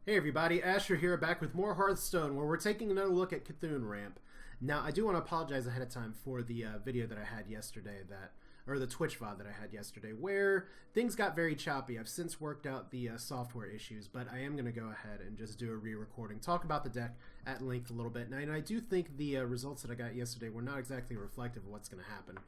Hey everybody, Asher here, back with more Hearthstone, where we're taking another look at C'Thun Ramp. Now, I do want to apologize ahead of time for the video that I had yesterday, or the Twitch VOD that I had yesterday, where things got very choppy. I've since worked out the software issues, but I am going to go ahead and just do a re-recording, talk about the deck at length a little bit. Now, and I do think the results that I got yesterday were not exactly reflective of what's going to happen,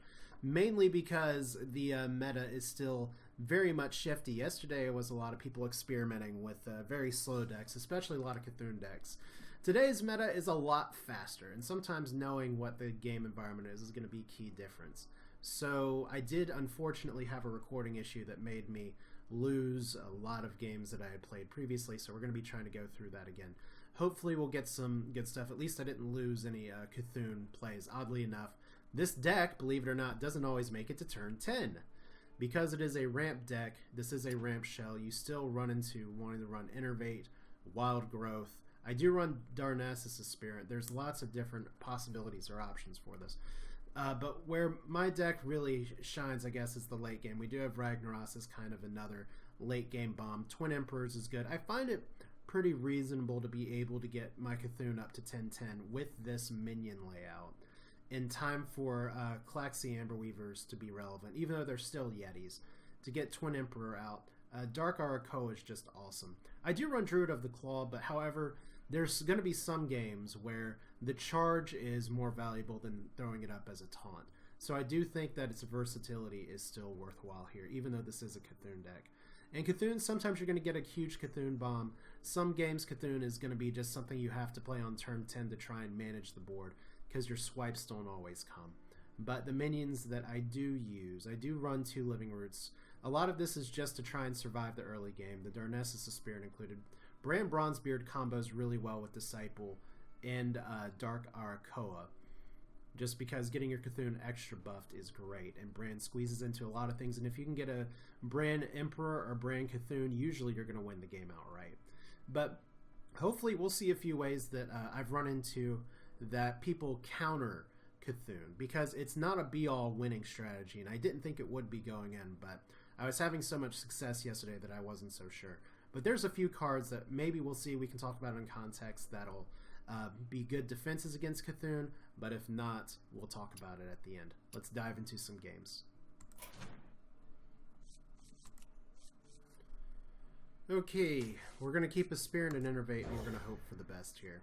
mainly because the meta is still very much shifty. Yesterday was a lot of people experimenting with very slow decks, especially a lot of C'Thun decks. Today's meta is a lot faster, and sometimes knowing what the game environment is going to be a key difference. So I did unfortunately have a recording issue that made me lose a lot of games that I had played previously, so we're going to be trying to go through that again. Hopefully we'll get some good stuff. At least I didn't lose any C'Thun plays. Oddly enough, this deck, believe it or not, doesn't always make it to turn 10. Because it is a ramp deck, this is a ramp shell, you still run into wanting to run Innervate, Wild Growth. I do run Darnassus' Spirit. There's lots of different possibilities or options for this. But where my deck really shines, I guess, is the late game. We do have Ragnaros as kind of another late game bomb. Twin Emperors is good. I find it pretty reasonable to be able to get my C'Thun up to 10-10 with this minion layout in time for Klaxi Amberweavers to be relevant, even though they're still Yetis. To get Twin Emperor out, Dark Arakoa is just awesome. I do run Druid of the Claw, but however, there's going to be some games where the charge is more valuable than throwing it up as a taunt. So I do think that its versatility is still worthwhile here, even though this is a C'Thun deck. And C'Thun, sometimes you're going to get a huge C'Thun bomb. Some games C'Thun is going to be just something you have to play on turn 10 to try and manage the board, because your swipes don't always come. But the minions that I do use, I do run 2 Living Roots. A lot of this is just to try and survive the early game. The Darnassus' Spirit included. Brand Bronzebeard combos really well with Disciple and Dark Arakoa, just because getting your C'Thun extra buffed is great, and Brand squeezes into a lot of things, and if you can get a Brand Emperor or Brand C'Thun, usually you're going to win the game outright. But hopefully we'll see a few ways that I've run into that people counter C'Thun, because it's not a be-all winning strategy, and I didn't think it would be going in, but I was having so much success yesterday that I wasn't so sure. But there's a few cards that maybe we'll see, we can talk about in context, that'll be good defenses against C'Thun, but if not, we'll talk about it at the end. Let's dive into some games. Okay, we're going to keep a Spirit and Innervate, and we're going to hope for the best here.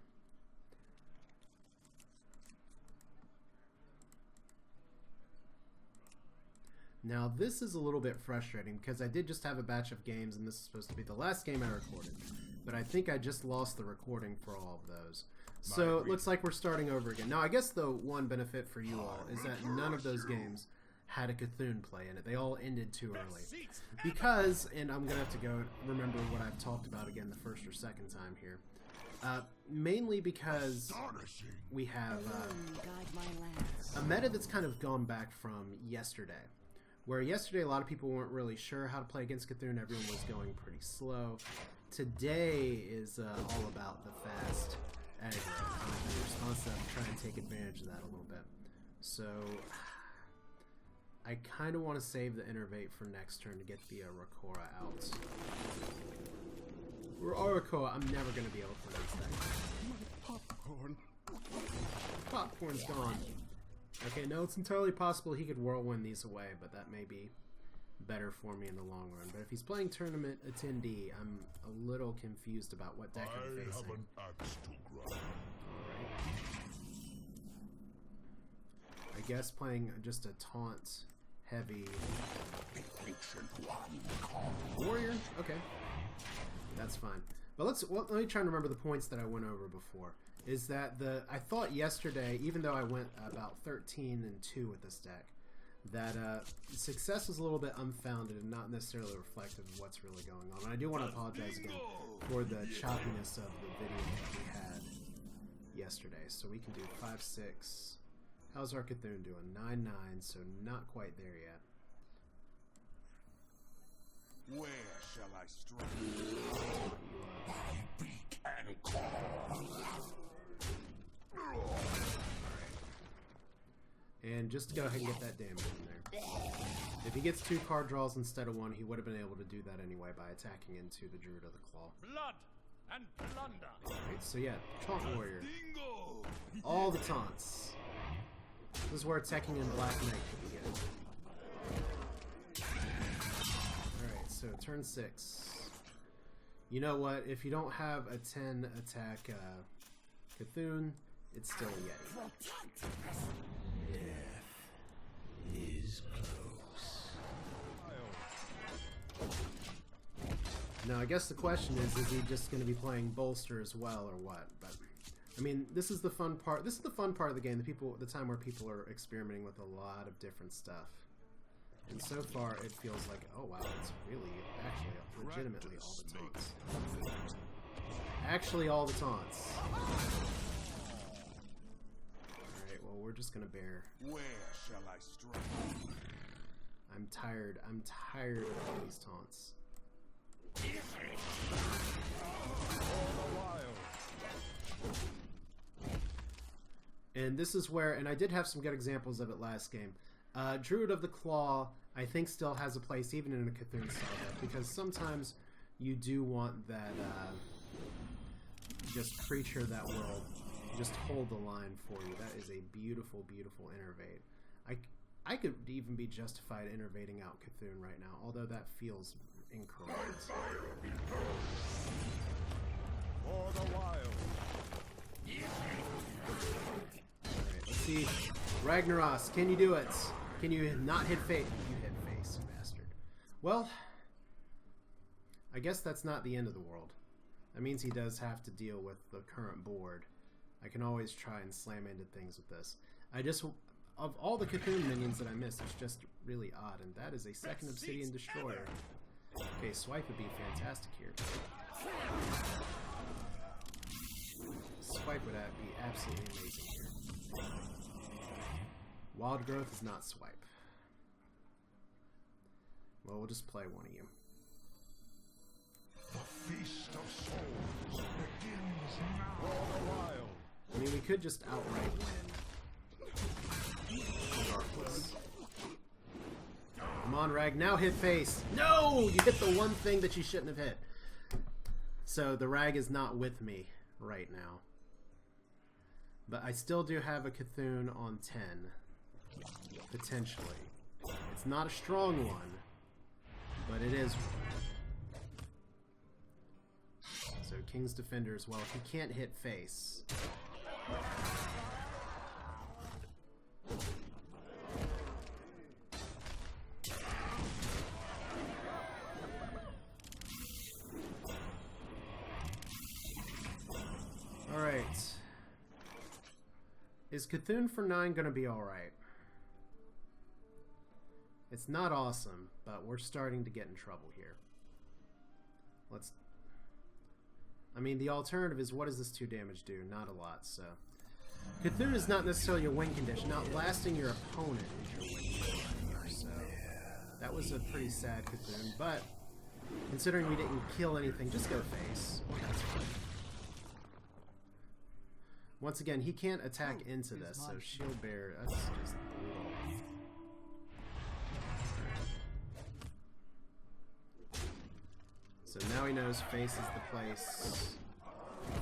Now, this is a little bit frustrating because I did just have a batch of games, and this is supposed to be the last game I recorded. But I think I just lost the recording for all of those. So it looks like we're starting over again. Now, I guess the one benefit for you all is that none of those games had a C'Thun play in it. They all ended too early. Because, and I'm going to have to go remember what I've talked about again the first or second time here. Mainly because we have a meta that's kind of gone back from yesterday. Where yesterday a lot of people weren't really sure how to play against C'Thun, everyone was going pretty slow. Today is all about the fast aggro. In response to that, I'm trying to take advantage of that a little bit. So I kind of want to save the Innervate for next turn to get the Rakora out. Arakoa, I'm never going to be able to play this deck. Popcorn. Popcorn's gone. Okay, no, it's entirely possible he could whirlwind these away, but that may be better for me in the long run. But if he's playing tournament attendee, I'm a little confused about what deck I'm facing. I have an axe to grind. Alright. I guess playing just a taunt heavy warrior? Okay. That's fine. But let me try and remember the points that I went over before. Is that I thought yesterday, even though I went about 13-2 with this deck, that success was a little bit unfounded and not necessarily reflective of what's really going on. And I do want to apologize again for the choppiness of the video that we had yesterday. So we can do 5-6. How's our C'Thun doing? 9-9, so not quite there yet. Where shall I strike? My beak and claw. And just to go ahead and get that damage in there. If he gets 2 card draws instead of 1, he would have been able to do that anyway by attacking into the Druid of the Claw. Blood and plunder. Alright, so yeah, Taunt Warrior. Dingo. All the taunts. This is where attacking in Black Knight could be good. Alright, so turn 6. You know what? If you don't have a 10 attack C'Thun, it's still a Yeti. Death is close. Now, I guess the question is he just going to be playing Bolster as well, or what? But I mean, this is the fun part. This is the fun part of the game. The time where people are experimenting with a lot of different stuff. And so far, it feels like, oh wow, it's really, actually, legitimately all the taunts. Actually, all the taunts. Alright, well, we're just gonna bear. Where shall I strike? I'm tired of all these taunts. And this is where, and I did have some good examples of it last game. Druid of the Claw, I think, still has a place even in a C'Thun style deck, because sometimes you do want that just creature that will just hold the line for you. That is a beautiful, beautiful innervate. I could even be justified innervating out C'Thun right now, although that feels incorrect. For the wild. Alright, let's see. Ragnaros, can you do it? Can you not hit face? You hit face, you bastard. Well, I guess that's not the end of the world. That means he does have to deal with the current board. I can always try and slam into things with this. Of all the C'Thun minions that I missed, it's just really odd, and that is a second Obsidian Destroyer. Okay, Swipe would be fantastic here. Swipe would be absolutely amazing here. Wild Growth is not Swipe. Well, we'll just play one of you. The feast of souls begins now. For the wild. I mean, we could just outright win. Regardless. Come on, Rag. Now hit face. No! You hit the one thing that you shouldn't have hit. So the Rag is not with me right now. But I still do have a C'Thun on 10. Potentially. It's not a strong one. But it is. So King's Defender as well. If he can't hit face. Alright. Is C'Thun for 9 gonna be alright? It's not awesome, but we're starting to get in trouble here. I mean, the alternative is, what does this 2 damage do? Not a lot, so... C'Thun is not necessarily your win condition. Not blasting your opponent is your win condition here, so... That was a pretty sad C'Thun, but... Considering we didn't kill anything, just go face. That's fine. Once again, he can't attack into this, so Shield Bear, that's just brutal. So now he knows face is the place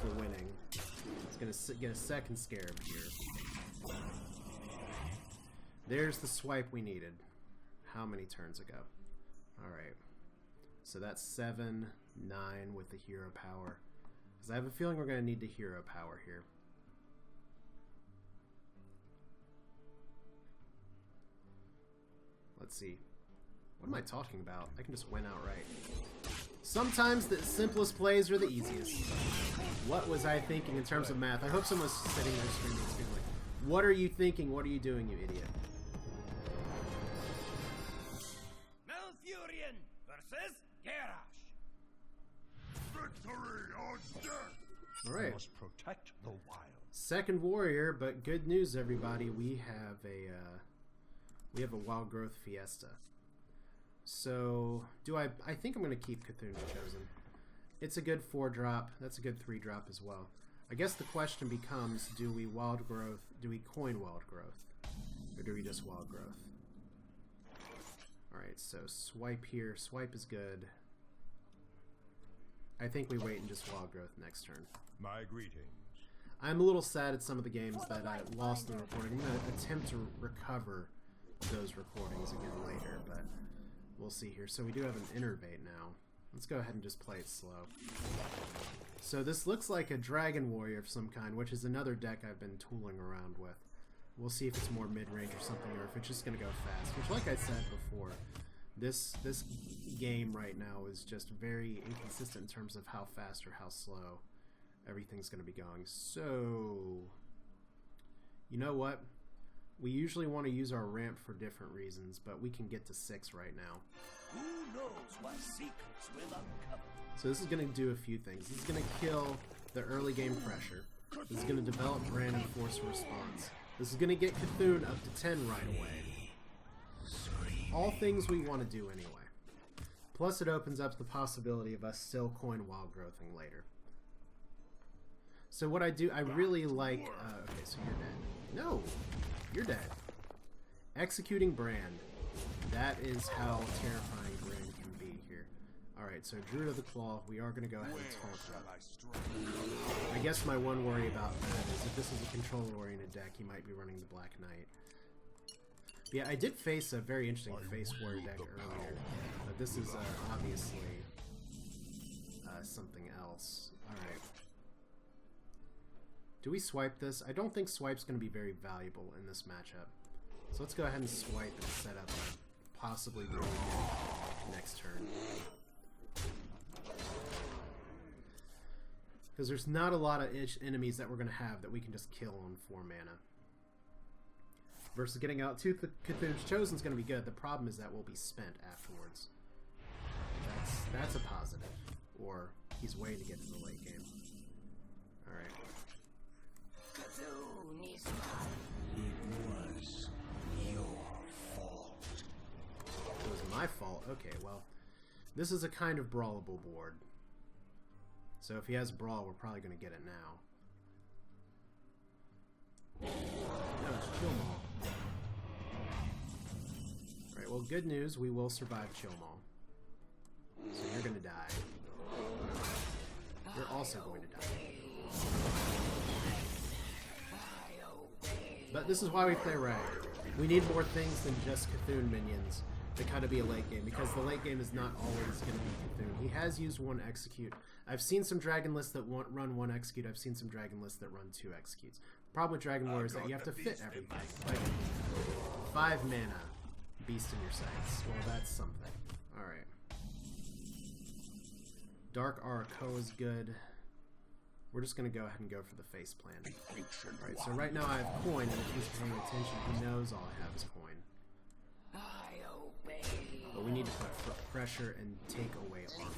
for winning. He's going to get a second Scarab here. There's the swipe we needed. How many turns ago? Alright. So that's 7, 9 with the hero power. Because I have a feeling we're going to need the hero power here. Let's see. What am I talking about? I can just win outright. Sometimes the simplest plays are the easiest. What was I thinking in terms of math? I hope someone's sitting there screaming like, what are you thinking? What are you doing, you idiot? Malfurion versus Garrosh. Victory or death. Alright. Must protect the wild. Second warrior, but good news, everybody. We have a Wild Growth Fiesta. So, I think I'm going to keep C'Thun Chosen. It's a good 4-drop. That's a good 3-drop as well. I guess the question becomes, do we Wild Growth, do we coin Wild Growth? Or do we just Wild Growth? Alright, so Swipe here. Swipe is good. I think we wait and just Wild Growth next turn. My greetings. I'm a little sad at some of the games that I lost in the recording. I'm going to attempt to recover those recordings again later, but we'll see here. So we do have an Innervate now. Let's go ahead and just play it slow. So this looks like a Dragon Warrior of some kind, which is another deck I've been tooling around with. We'll see if it's more mid-range or something, or if it's just going to go fast. Which, like I said before, this game right now is just very inconsistent in terms of how fast or how slow everything's going to be going. So, you know what? We usually want to use our ramp for different reasons, but we can get to 6 right now. Who knows what secrets will uncover? So this is going to do a few things. This is going to kill the early game pressure. This is going to develop Brand and force a response. This is going to get C'Thun up to 10 right away. All things we want to do anyway. Plus it opens up the possibility of us still coin Wild Growthing later. So what I do, I really like... okay, so you're dead. No! You're dead. Executing Brand. That is how terrifying Brand can be here. Alright, so Druid of the Claw, we are going to go ahead and taunt that. I guess my one worry about that is if this is a controller-oriented deck, he might be running the Black Knight. Yeah, I did face a very interesting Face Warrior deck earlier, but this is obviously something else. Alright. Do we swipe this? I don't think swipe's going to be very valuable in this matchup. So let's go ahead and swipe and set up a possibly really good next turn. Because there's not a lot of enemies that we're going to have that we can just kill on 4 mana. Versus getting out 2 C'Thun's Chosen's going to be good. The problem is that will be spent afterwards. That's a positive. Or he's waiting to get to the late game. Alright. C'Thun is It was your fault. It was my fault. Okay, well, this is a kind of brawlable board. So if he has Brawl, we're probably going to get it now. No, it's Chill Maul. Alright, well, good news. We will survive Chill Maul. So you're going to die. You're also going to die. But this is why we play Rag. We need more things than just C'Thun minions to kind of be a late game, because the late game is not always going to be C'Thun. He has used 1 Execute. I've seen some Dragon lists that run 1 Execute. I've seen some Dragon lists that run 2 Executes. The problem with Dragon Warrior is that you have to fit everything. Like 5 mana, Beast in your sights. Well, that's something. Alright. Dark Arco is good. We're just going to go ahead and go for the face plant. Alright, so right now I have coin, and if he's paying attention, he knows all I have is coin. But we need to put pressure and take away armor.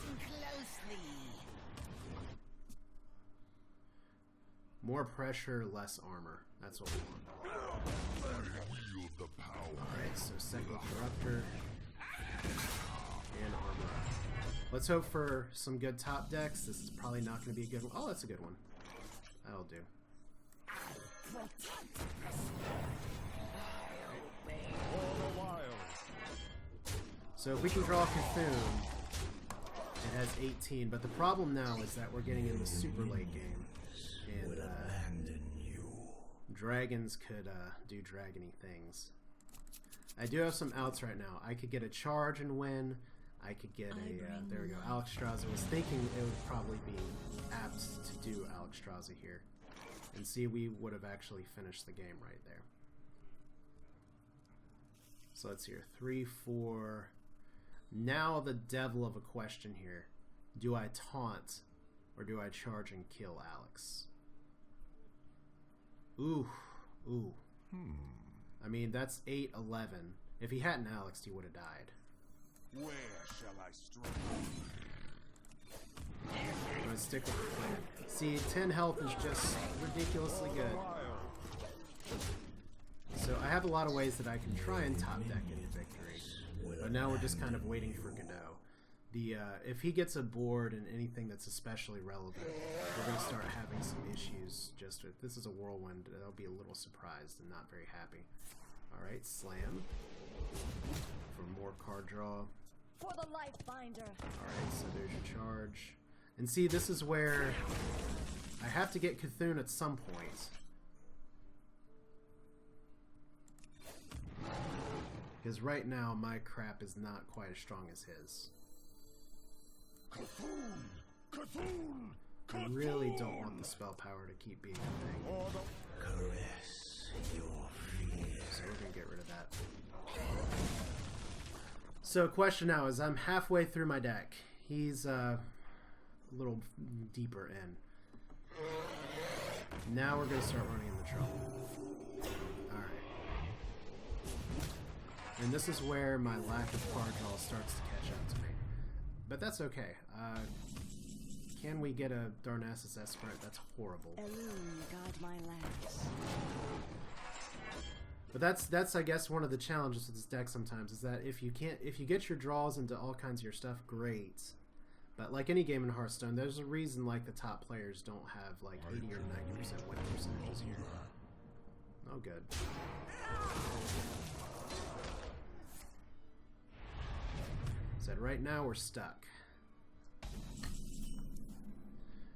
More pressure, less armor. That's what we want. Wield the power. Alright, so second Corruptor. And armor up. Let's hope for some good top decks. This is probably not going to be a good one. Oh, that's a good one. That'll do. So if we can draw C'Thun, it has 18. But the problem now is that we're getting in the super late game. And dragons could do dragony things. I do have some outs right now. I could get a charge and win. I could get a, there we go, Alexstrasza. I was thinking it would probably be apt to do Alexstrasza here. And see, we would have actually finished the game right there. So let's hear 3, 4. Now the devil of a question here. Do I taunt or do I charge and kill Alex? Ooh. Ooh. I mean, that's 8, 11. If he hadn't Alex, he would have died. Where shall I strike? I'm gonna stick with the plan. See, 10 health is just ridiculously good. So I have a lot of ways that I can try and top deck into victory. But now we're just kind of waiting for Godot. If he gets a board and anything that's especially relevant, we're going to start having some issues. Just if this is a whirlwind, I'll be a little surprised and not very happy. Alright, slam. For more card draw. For the life binder. Alright, so there's your charge. And see, this is where I have to get C'Thun at some point. Because right now, my crap is not quite as strong as his. I really don't want the spell power to keep being a thing. Caress your fear. So we're going to get rid of that. So question now is, I'm halfway through my deck. He's a little deeper in. Now we're going to start running into trouble. Alright. And this is where my lack of card draw starts to catch up to me. But that's okay. Can we get a Darnassus Esprint? That's horrible. But that's I guess one of the challenges with this deck sometimes, is that if you get your draws into all kinds of your stuff, great. But like any game in Hearthstone, there's a reason like the top players don't have like 80 or 90% win percentages here. Oh good. Said right now we're stuck.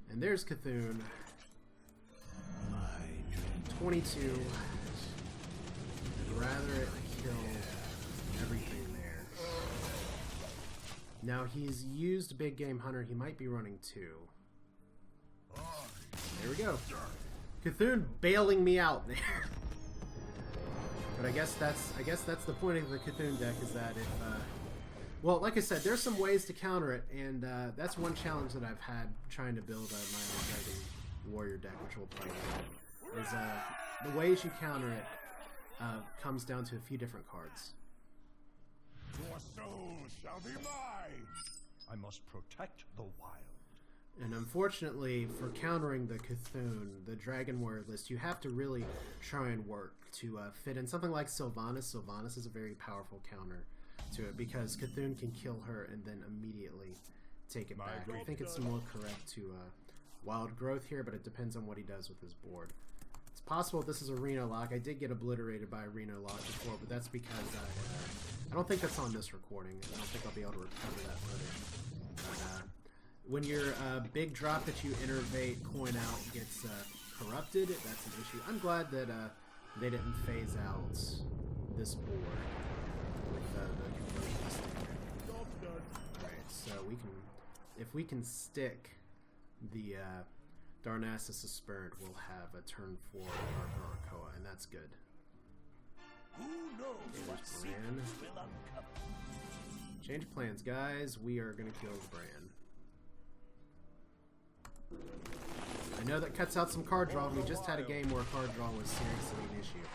And there's C'Thun. 22. I'd rather it kill everything there. Now he's used Big Game Hunter. He might be running 2. There we go. C'Thun bailing me out there. But I guess that's the point of the C'Thun deck, is that if well, like I said, there's some ways to counter it, and that's one challenge that I've had trying to build my own Dragon Warrior deck, which we'll play with, is the ways you counter it comes down to a few different cards. Your soul shall be mine. I must protect the wild. And unfortunately, for countering the C'Thun, the Dragon Warrior list, you have to really try and work to fit in something like Sylvannas. Sylvannas is a very powerful counter to it, because C'Thun can kill her and then immediately take it back. I think it's more correct to Wild Growth here, but it depends on what he does with his board. It's possible this is a Reno lock. I did get obliterated by a Reno lock before, but that's because I don't think that's on this recording. I don't think I'll be able to recover that footage. But, when your big drop that you innervate coin out gets corrupted, that's an issue. I'm glad that they didn't phase out this board with the conversion stick. Alright, so if we can stick the Darnassus Esprit, we'll have a turn 4 Arcoa, and that's good. Who knows what secrets will uncover? Change of plans, guys. We are going to kill the brand. I know that cuts out some card draw. We just had a game where card draw was seriously an issue.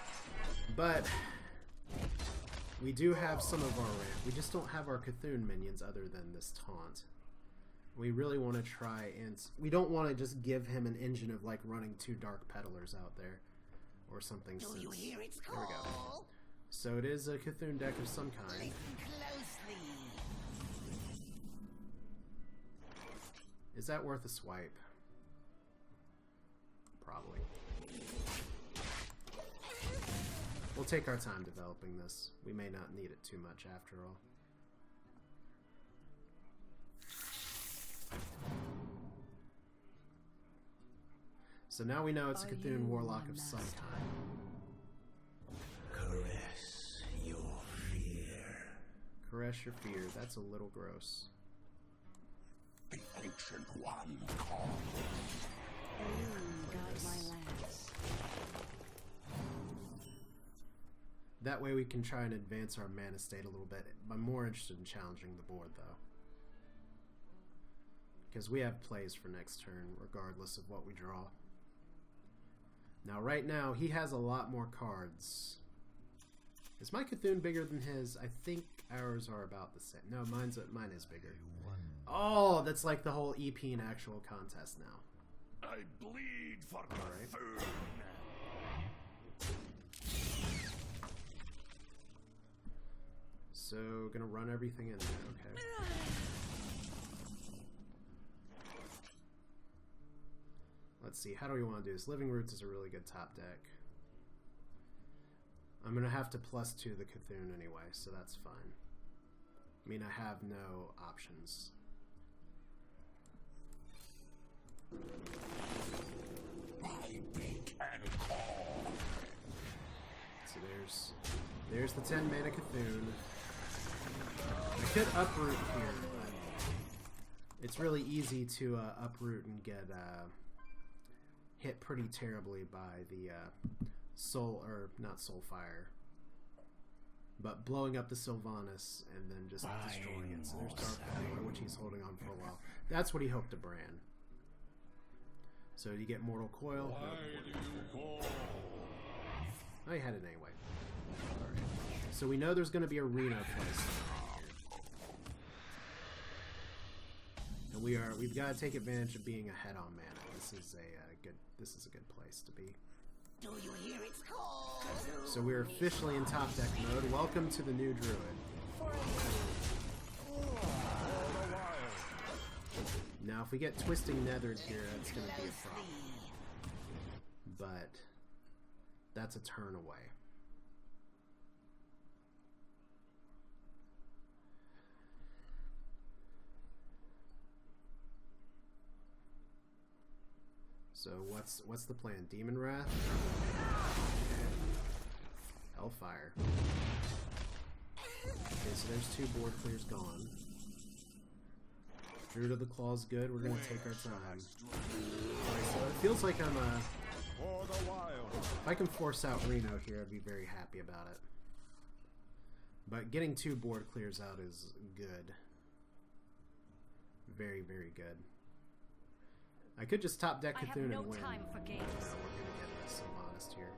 But we do have some of our ramp. We just don't have our C'Thun minions other than this taunt. We really want to try and... We don't want to just give him an engine of like running 2 Dark Peddlers out there. Or something. Do you hear its There we go. call? So it is a C'Thun deck of some kind. Listen closely. Is that worth a swipe? Probably. We'll take our time developing this. We may not need it too much after all. So now we know it's a C'Thun Warlock of some kind. Caress your fear. Caress your fear. That's a little gross. The ancient one calls. Guide my lance. That way we can try and advance our mana state a little bit. I'm more interested in challenging the board though, because we have plays for next turn regardless of what we draw. Now right now he has a lot more cards. Is my C'Thun bigger than his? I think ours are about the same. No, mine is bigger. Oh, that's like the whole EP and actual contest now. I bleed for Alright. C'Thun. So gonna run everything in there, okay. Let's see, how do we want to do this? Living Roots is a really good top deck. I'm gonna have to +2 the C'Thun anyway, so that's fine. I mean, I have no options. There's the 10 mana C'Thun. I could uproot here, but it's really easy to uproot and get hit pretty terribly by the not Soulfire, but blowing up the Sylvannas and then just destroying it. So there's Dark Power, which he's holding on for a while. That's what he hoped to brand. So you get Mortal Coil. Oh, he had it anyway. Alright. So we know there's going to be a Reno place here. And we've got to take advantage of being ahead on mana. This is a good place to be. Do you hear its call? So we're officially in top deck mode. Welcome to the new Druid. Now if we get Twisting Nethered here, that's going to be a problem. But that's a turn away. So what's the plan? Demon Wrath? Okay. Hellfire. Okay, so there's 2 board clears gone. Druid of the Claw's good. We're gonna take our time. Alright, so it feels like I'm if I can force out Reno here, I'd be very happy about it. But getting 2 board clears out is good. Very, very good. I could just top deck C'Thun and win. Time for games. No, we're gonna get this Sylvannas here.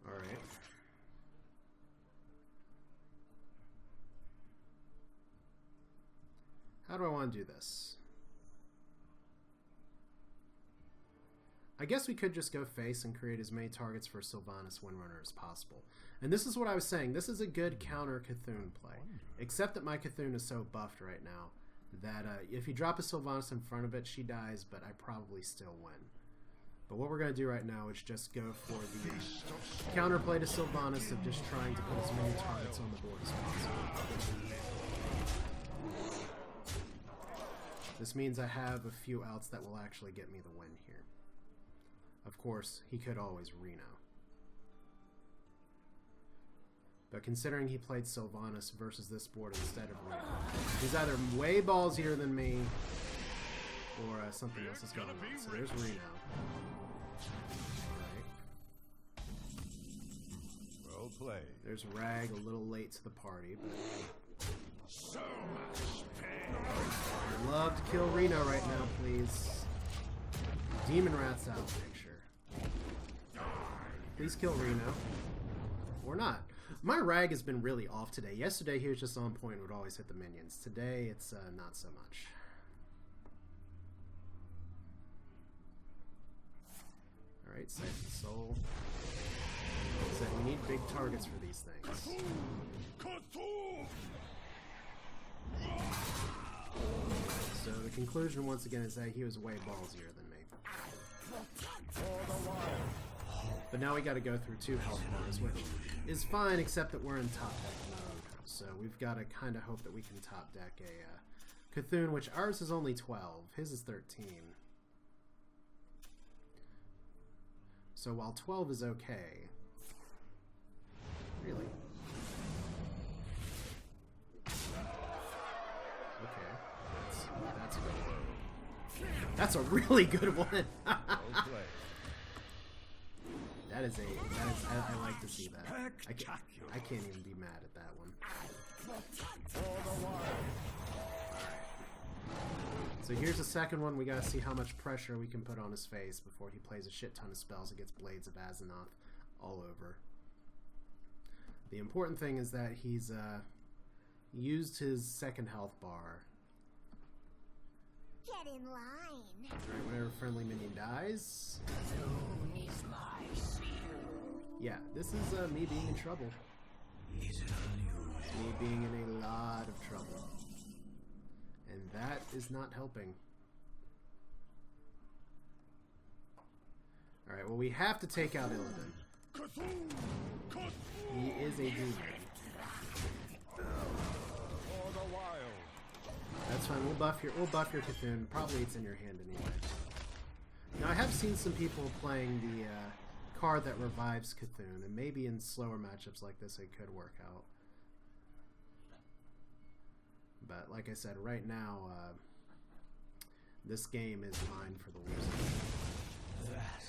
Alright. How do I want to do this? I guess we could just go face and create as many targets for Sylvannas Windrunner as possible. And this is what I was saying. This is a good counter C'Thun play. Except that my C'Thun is so buffed right now that if you drop a Sylvannas in front of it, she dies, but I probably still win. But what we're going to do right now is just go for the counterplay to Sylvannas of just trying to put as many targets on the board as possible. This means I have a few outs that will actually get me the win here. Of course, he could always Reno. But considering he played Sylvannas versus this board instead of Reno, he's either way ballsier than me, or something else is going on. So there's Reno. Alright. Well played. There's Rag a little late to the party, but So much pain. I'd love to kill Reno right now, please. Demon Wrath's out of the picture. Please kill Reno. Or not. My Rag has been really off today. Yesterday he was just on point and would always hit the minions. Today it's not so much. Alright, Siphon Soul. So we need big targets for these things. So the conclusion once again is that he was way ballsier than me. But now we got to go through 2 health bars, which is fine, except that we're in top deck mode. So we've got to kind of hope that we can top deck a C'Thun, which ours is only 12. His is 13. So while 12 is okay... Really? Okay. That's a good one. That's a really good one! I like to see that. I can't even be mad at that one. Alright. So here's the second one. We gotta see how much pressure we can put on his face before he plays a shit ton of spells and gets Blades of Azzinoth all over. The important thing is that he's used his second health bar. Get in line. Alright, whenever friendly minion dies. Yeah, this is me being in trouble. Me being in a lot of trouble. And that is not helping. Alright, well we have to take out Illidan. He is a demon. That's fine, we'll buff your C'Thun. Probably it's in your hand anyway. I have seen some people playing the card that revives C'Thun, and maybe in slower matchups like this it could work out. But like I said, right now, this game is mine for the losing. That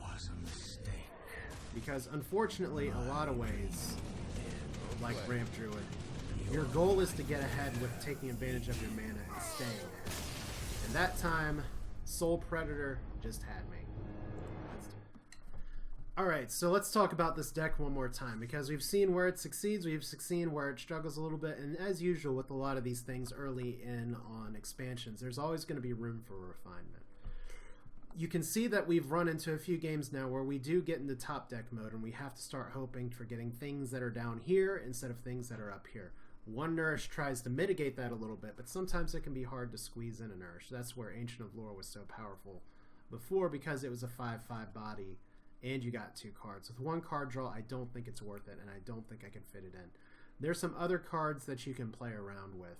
was a mistake. Because unfortunately, a lot of ways, like Ramp Druid, your goal is to get ahead with taking advantage of your mana and staying ahead. And that time, Soul Predator just had me. Alright, so let's talk about this deck one more time, because we've seen where it succeeds, we've seen where it struggles a little bit, and as usual with a lot of these things early in on expansions, there's always going to be room for refinement. You can see that we've run into a few games now where we do get into top deck mode, and we have to start hoping for getting things that are down here instead of things that are up here. One Nourish tries to mitigate that a little bit, but sometimes it can be hard to squeeze in a Nourish. That's where Ancient of Lore was so powerful before, because it was a 5/5 body, and you got 2 cards. With 1 card draw, I don't think it's worth it, and I don't think I can fit it in. There's some other cards that you can play around with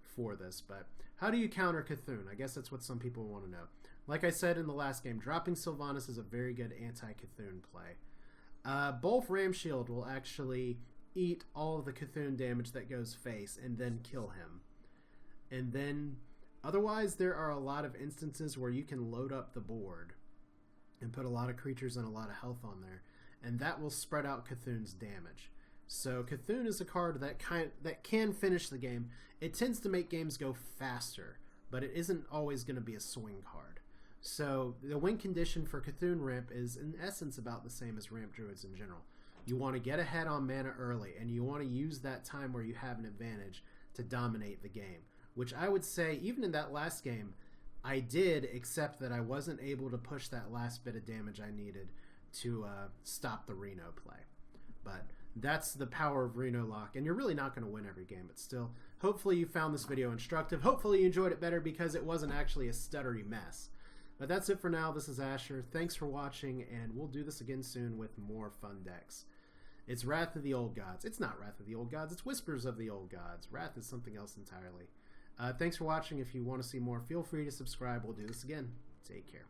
for this, but how do you counter C'Thun? I guess that's what some people want to know. Like I said in the last game, dropping Sylvannas is a very good anti-C'Thun play. Bolf Ramshield will actually eat all of the C'Thun damage that goes face and then kill him. And then, otherwise, there are a lot of instances where you can load up the board and put a lot of creatures and a lot of health on there, and that will spread out C'Thun's damage. So C'Thun is a card that can finish the game. It tends to make games go faster, but it isn't always going to be a swing card. So the win condition for C'Thun Ramp is in essence about the same as Ramp Druids in general. You want to get ahead on mana early, and you want to use that time where you have an advantage to dominate the game. Which I would say, even in that last game, I did, except that I wasn't able to push that last bit of damage I needed to stop the Reno play. But that's the power of Reno Lock, and you're really not going to win every game, but still, hopefully you found this video instructive. Hopefully you enjoyed it better because it wasn't actually a stuttery mess. But that's it for now. This is Asher. Thanks for watching, and we'll do this again soon with more fun decks. It's Wrath of the Old Gods. It's not Wrath of the Old Gods. It's Whispers of the Old Gods. Wrath is something else entirely. Thanks for watching. If you want to see more, feel free to subscribe. We'll do this again. Take care.